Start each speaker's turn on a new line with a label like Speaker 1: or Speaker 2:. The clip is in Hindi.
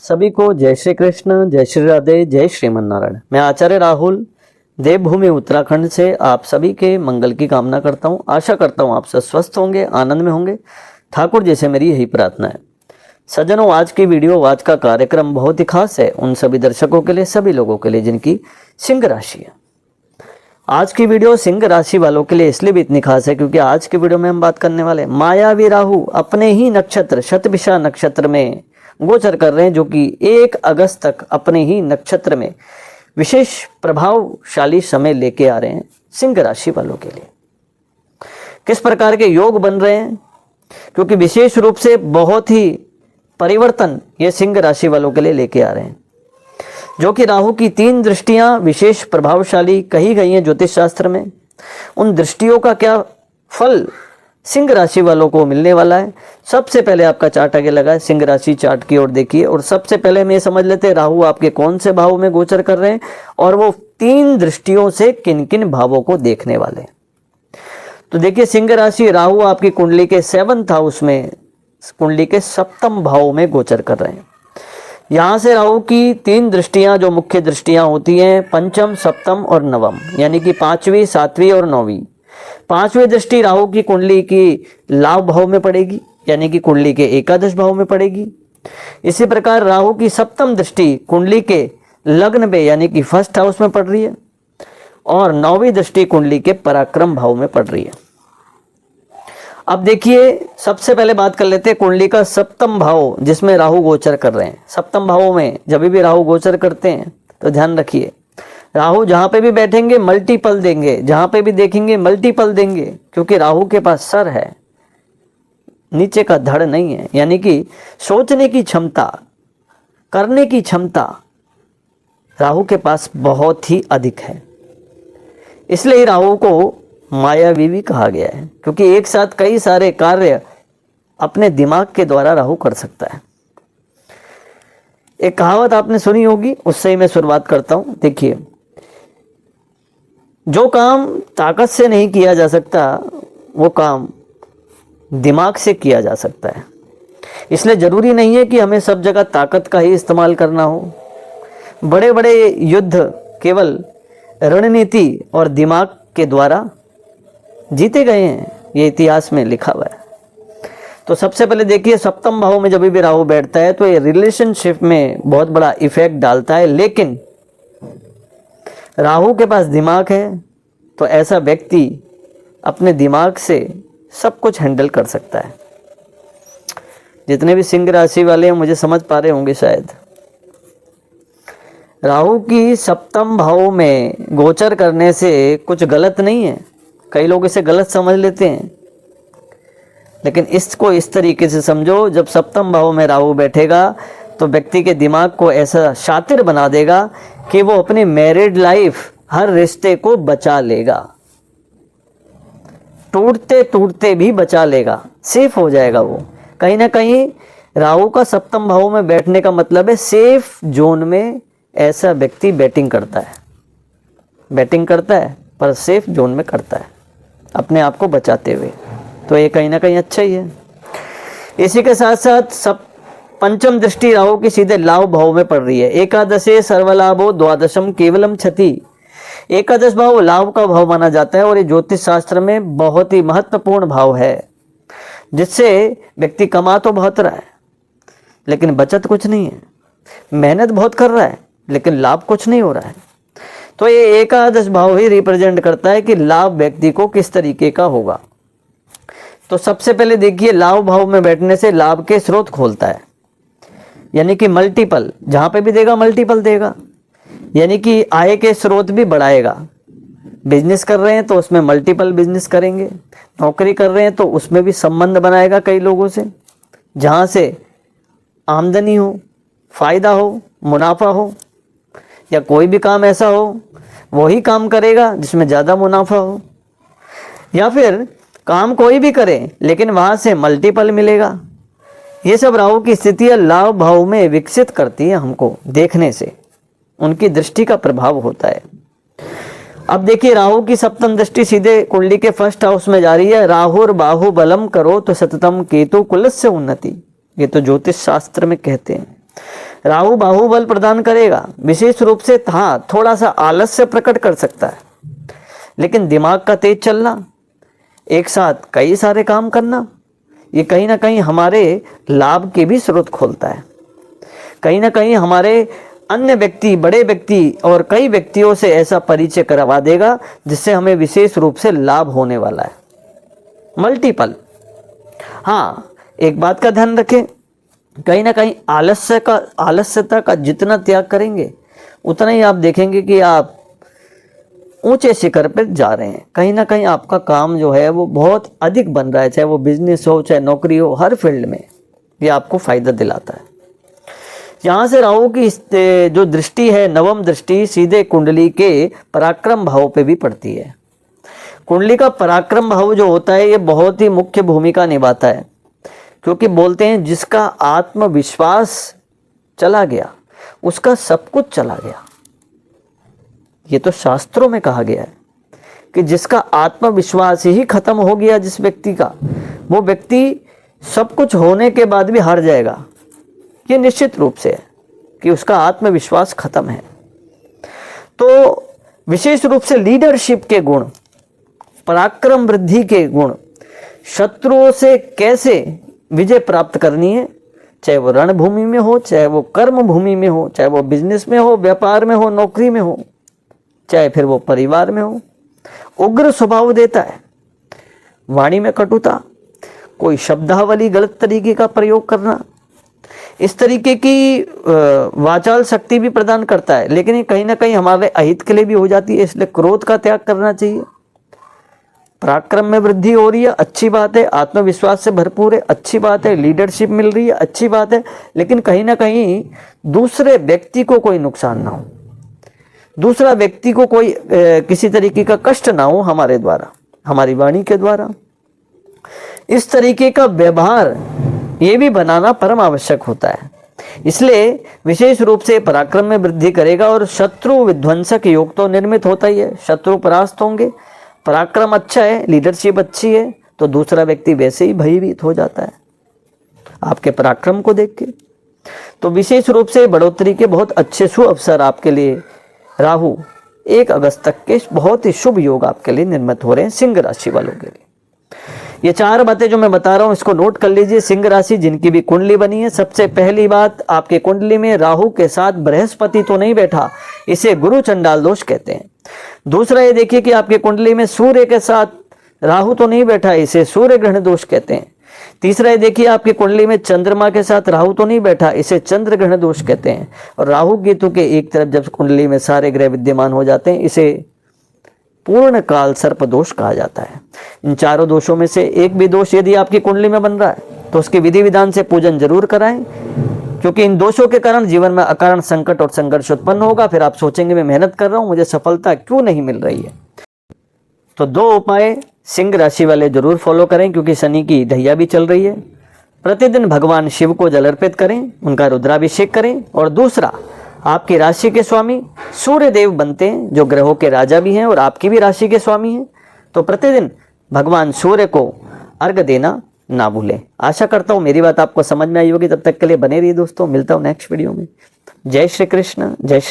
Speaker 1: सभी को जय श्री कृष्ण, जय श्री राधे, जय श्रीमन नारायण। मैं आचार्य राहुल देवभूमि उत्तराखंड से आप सभी के मंगल की कामना करता हूँ। आशा करता हूँ आप सब स्वस्थ होंगे, आनंद में होंगे। ठाकुर जी से मेरी यही प्रार्थना है। सज्जनों, आज की वीडियो, आज का कार्यक्रम बहुत ही खास है उन सभी दर्शकों के लिए, सभी लोगों के लिए जिनकी सिंह राशि है। आज की वीडियो सिंह राशि वालों के लिए इसलिए भी इतनी खास है क्योंकि आज की वीडियो में हम बात करने वाले मायावी राहु अपने ही नक्षत्र शतभिषा नक्षत्र में गोचर कर रहे हैं, जो कि 1 अगस्त तक अपने ही नक्षत्र में विशेष प्रभावशाली समय लेके आ रहे हैं सिंह राशि वालों के लिए। किस प्रकार के योग बन रहे हैं, क्योंकि विशेष रूप से बहुत ही परिवर्तन ये सिंह राशि वालों के लिए लेके आ रहे हैं, जो कि राहु की 3 दृष्टियां विशेष प्रभावशाली कही गई हैं ज्योतिष शास्त्र में। उन दृष्टियों का क्या फल सिंह राशि वालों को मिलने वाला है। सबसे पहले आपका चार्ट आगे लगा है, सिंह राशि चार्ट की ओर देखिए। और सबसे पहले हम ये समझ लेते हैं राहु आपके कौन से भाव में गोचर कर रहे हैं और वो 3 दृष्टियों से किन किन भावों को देखने वाले हैं। तो देखिए, सिंह राशि राहु आपकी कुंडली के 7th हाउस में, कुंडली के 7th भाव में गोचर कर रहे हैं। यहाँ से राहु की 3 दृष्टियां, जो मुख्य दृष्टियां होती हैं, पंचम, सप्तम और नवम, यानी कि 5वीं, 7वीं और 9वीं। 5वीं दृष्टि राहु की कुंडली की लाभ भाव में पड़ेगी, यानी कि कुंडली के एकादश भाव में पड़ेगी। इसी प्रकार राहु की 7वीं दृष्टि कुंडली के लग्न पे, यानी कि 1st हाउस में पड़ रही है। और 9वीं दृष्टि कुंडली के पराक्रम भाव में पड़ रही है। अब देखिए, सबसे पहले बात कर लेते हैं कुंडली का 7वां भाव जिसमें राहु गोचर कर रहे हैं। 7वें भाव में जब भी राहु गोचर करते हैं तो ध्यान रखिए, राहु जहां पे भी बैठेंगे मल्टीपल देंगे, जहां पे भी देखेंगे मल्टीपल देंगे, क्योंकि राहु के पास सर है, नीचे का धड़ नहीं है। यानी कि सोचने की क्षमता, करने की क्षमता राहु के पास बहुत ही अधिक है। इसलिए राहु को मायावी भी कहा गया है, क्योंकि एक साथ कई सारे कार्य अपने दिमाग के द्वारा राहु कर सकता है। एक कहावत आपने सुनी होगी, उससे ही मैं शुरुआत करता हूं। देखिए, जो काम ताकत से नहीं किया जा सकता वो काम दिमाग से किया जा सकता है। इसलिए जरूरी नहीं है कि हमें सब जगह ताकत का ही इस्तेमाल करना हो। बड़े बड़े युद्ध केवल रणनीति और दिमाग के द्वारा जीते गए हैं, ये इतिहास में लिखा हुआ है। तो सबसे पहले देखिए, 7वें भाव में जब भी राहु बैठता है तो ये रिलेशनशिप में बहुत बड़ा इफेक्ट डालता है। लेकिन राहु के पास दिमाग है तो ऐसा व्यक्ति अपने दिमाग से सब कुछ हैंडल कर सकता है। जितने भी सिंह राशि वाले हैं मुझे समझ पा रहे होंगे शायद। राहु की 7वें भाव में गोचर करने से कुछ गलत नहीं है। कई लोग इसे गलत समझ लेते हैं, लेकिन इसको इस तरीके से समझो, जब 7वें भाव में राहु बैठेगा तो व्यक्ति के दिमाग को ऐसा शातिर बना देगा कि वो अपनी मैरिड लाइफ, हर रिश्ते को बचा लेगा, टूटते टूटते भी बचा लेगा, सेफ हो जाएगा वो। कहीं ना कहीं राहु का 7वें भाव में बैठने का मतलब है सेफ जोन में ऐसा व्यक्ति बैटिंग करता है पर सेफ जोन में करता है, अपने आप को बचाते हुए। तो ये कहीं ना कहीं अच्छा ही है। इसी के साथ साथ पंचम दृष्टि राहु की सीधे लाभ भाव में पड़ रही है। एकादशे सर्वलाभो द्वादशम केवलम क्षति। एकादश भाव लाभ का भाव माना जाता है और ये ज्योतिष शास्त्र में बहुत ही महत्वपूर्ण भाव है, जिससे व्यक्ति कमा तो बहुत रहा है लेकिन बचत कुछ नहीं है, मेहनत बहुत कर रहा है लेकिन लाभ कुछ नहीं हो रहा है। तो ये एकादश भाव ही रिप्रेजेंट करता है कि लाभ व्यक्ति को किस तरीके का होगा। तो सबसे पहले देखिए, लाभ भाव में बैठने से लाभ के स्रोत खोलता है, यानी कि मल्टीपल, जहां पे भी देगा मल्टीपल देगा, यानी कि आय के स्रोत भी बढ़ाएगा। बिजनेस कर रहे हैं तो उसमें मल्टीपल बिजनेस करेंगे, नौकरी कर रहे हैं तो उसमें भी संबंध बनाएगा कई लोगों से, जहां से आमदनी हो, फायदा हो, मुनाफा हो, या कोई भी काम ऐसा हो वही काम करेगा जिसमें ज़्यादा मुनाफा हो, या फिर काम कोई भी करे लेकिन वहाँ से मल्टीपल मिलेगा। ये सब राहु की स्थितियाँ लाभ भाव में विकसित करती है, हमको देखने से उनकी दृष्टि का प्रभाव होता है। अब देखिए, राहु की 7वीं दृष्टि सीधे कुंडली के 1st हाउस में जा रही है। राहुर बाहु बलम करो तो सततम केतु कुलस्य उन्नति, ये तो ज्योतिष शास्त्र में कहते हैं। राहु बाहुबल प्रदान करेगा, विशेष रूप से हाँ थोड़ा सा आलस्य प्रकट कर सकता है, लेकिन दिमाग का तेज चलना, एक साथ कई सारे काम करना, ये कहीं ना कहीं हमारे लाभ के भी स्रोत खोलता है। कहीं ना कहीं हमारे अन्य व्यक्ति, बड़े व्यक्ति और कई व्यक्तियों से ऐसा परिचय करवा देगा जिससे हमें विशेष रूप से लाभ होने वाला है, मल्टीपल। हाँ, एक बात का ध्यान रखें, कहीं ना कहीं आलस्यता का जितना त्याग करेंगे उतना ही आप देखेंगे कि आप ऊंचे शिखर पर जा रहे हैं। कहीं ना कहीं आपका काम जो है वो बहुत अधिक बन रहा है, चाहे वो बिजनेस हो, चाहे नौकरी हो, हर फील्ड में ये आपको फायदा दिलाता है। यहाँ से राहु की जो दृष्टि है, नवम दृष्टि, सीधे कुंडली के पराक्रम भाव पे भी पड़ती है। कुंडली का पराक्रम भाव जो होता है ये बहुत ही मुख्य भूमिका निभाता है, क्योंकि बोलते हैं जिसका आत्मविश्वास चला गया उसका सब कुछ चला गया। ये तो शास्त्रों में कहा गया है कि जिसका आत्मविश्वास ही खत्म हो गया जिस व्यक्ति का, वो व्यक्ति सब कुछ होने के बाद भी हार जाएगा। ये निश्चित रूप से है कि उसका आत्मविश्वास खत्म है। तो विशेष रूप से लीडरशिप के गुण, पराक्रम वृद्धि के गुण, शत्रुओं से कैसे विजय प्राप्त करनी है, चाहे वो रणभूमि में हो, चाहे वो कर्म भूमि में हो, चाहे वो बिजनेस में हो, व्यापार में हो, नौकरी में हो, चाहे फिर वो परिवार में हो। उग्र स्वभाव देता है, वाणी में कटुता, कोई शब्दावली गलत तरीके का प्रयोग करना, इस तरीके की वाचाल शक्ति भी प्रदान करता है, लेकिन ये कहीं ना कहीं हमारे अहित के लिए भी हो जाती है, इसलिए क्रोध का त्याग करना चाहिए। पराक्रम में वृद्धि हो रही है, अच्छी बात है, आत्मविश्वास से भरपूर है, अच्छी बात है, लीडरशिप मिल रही है, अच्छी बात है, लेकिन कहीं ना कहीं दूसरे व्यक्ति को कोई नुकसान ना हो, दूसरा व्यक्ति को कोई किसी तरीके का कष्ट ना हो हमारे द्वारा, हमारी वाणी के द्वारा। इस तरीके का व्यवहार ये भी बनाना परम आवश्यक होता है। इसलिए विशेष रूप से पराक्रम में वृद्धि करेगा और शत्रु विध्वंसक योग तो निर्मित होता ही है, शत्रु परास्त होंगे। पराक्रम अच्छा है, लीडरशिप अच्छी है, तो दूसरा व्यक्ति वैसे ही भयभीत हो जाता है आपके पराक्रम को देख के। तो विशेष रूप से बढ़ोतरी के बहुत अच्छे शुभ अवसर आपके लिए राहु 1 अगस्त तक के बहुत ही शुभ योग आपके लिए निर्मित हो रहे हैं सिंह राशि वालों के लिए। ये 4 बातें जो मैं बता रहा हूं इसको नोट कर लीजिए। सिंह राशि जिनकी भी कुंडली बनी है, सबसे पहली बात, आपके कुंडली में राहु के साथ बृहस्पति तो नहीं बैठा, इसे गुरु चंडाल दोष कहते हैं। दूसरा ये देखिए कि आपके कुंडली में सूर्य के साथ राहु तो नहीं बैठा, इसे सूर्य ग्रहण दोष कहते हैं। तीसरा ये देखिए आपकी कुंडली में चंद्रमा के साथ राहु तो नहीं बैठा, इसे चंद्र ग्रहण दोष कहते हैं। और राहु केतु के एक तरफ जब कुंडली में सारे ग्रह विद्यमान हो जाते हैं, इसे पूर्ण काल सर्प दोष कहा जाता है। इन चारों दोषों में से एक भी दोष यदि आपकी कुंडली में बन रहा है तो उसके विधि विधान से पूजन जरूर कराएं, क्योंकि इन दोषों के कारण जीवन में अकारण संकट और संघर्ष उत्पन्न होगा। फिर आप सोचेंगे मैं मेहनत कर रहा हूं, मुझे सफलता क्यों नहीं मिल रही है। तो 2 उपाय सिंह राशि वाले जरूर फॉलो करें, क्योंकि शनि की ढैया भी चल रही है। प्रतिदिन भगवान शिव को जल अर्पित करें, उनका रुद्राभिषेक करें। और दूसरा, आपकी राशि के स्वामी सूर्य देव बनते हैं, जो ग्रहों के राजा भी हैं और आपकी भी राशि के स्वामी हैं। तो प्रतिदिन भगवान सूर्य को अर्घ्य देना ना भूलें। आशा करता हूँ मेरी बात आपको समझ में आई होगी। तब तक के लिए बने रहिए दोस्तों, मिलता हूँ नेक्स्ट वीडियो में। जय श्री कृष्ण, जय श्री